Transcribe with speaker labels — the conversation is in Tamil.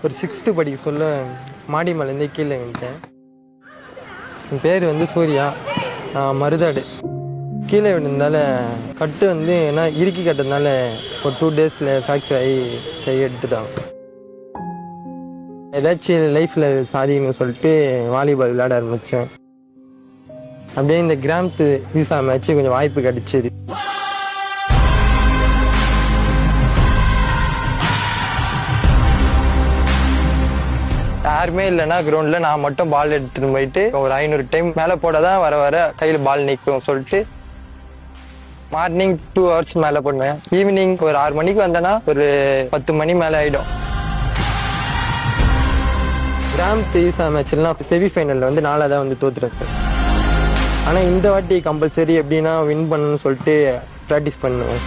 Speaker 1: ஒரு 6th படிக்க சொல்ல மாடி மேலேருந்தே கீழே விட்டேன். என் பேர் சூர்யா. நான் மருதாடு. கீழே விழுந்ததால கட்டு ஏன்னா இறுக்கி கட்டுறதுனால ஒரு 2 டேஸில் ஃப்ராக்சர் ஆகி கை எடுத்துட்டாங்க. ஏதாச்சும் லைஃப்பில் சாதிக்கணும்னு சொல்லிட்டு வாலிபால் விளையாட ஆரம்பித்தேன். அப்படியே இந்த கிராமத்து ஈசா மேட்ச்சு கொஞ்சம் வாய்ப்பு கிடைச்சிது. யாருமே இல்லைன்னா கிரவுண்டில் நான் மட்டும் பால் எடுத்துகிட்டு போயிட்டு ஒரு 500 டைம் மேலே போடாதான் வர வர கையில் பால் நிற்கும் சொல்லிட்டு மார்னிங் 2 hours மேலே போடுவேன். ஈவினிங் ஒரு 6 மணிக்கு வந்தேன்னா ஒரு 10 மணி மேலே ஆகிடும். கிராமத்து ஈசா மேட்ச்லாம் செமிஃபைனலில் 4 தான் தோத்துறேன் சார். ஆனால் இந்த வாட்டி கம்பல்சரி எப்படின்னா வின் பண்ணணும்னு சொல்லிட்டு ப்ராக்டிஸ் பண்ணுவேன்.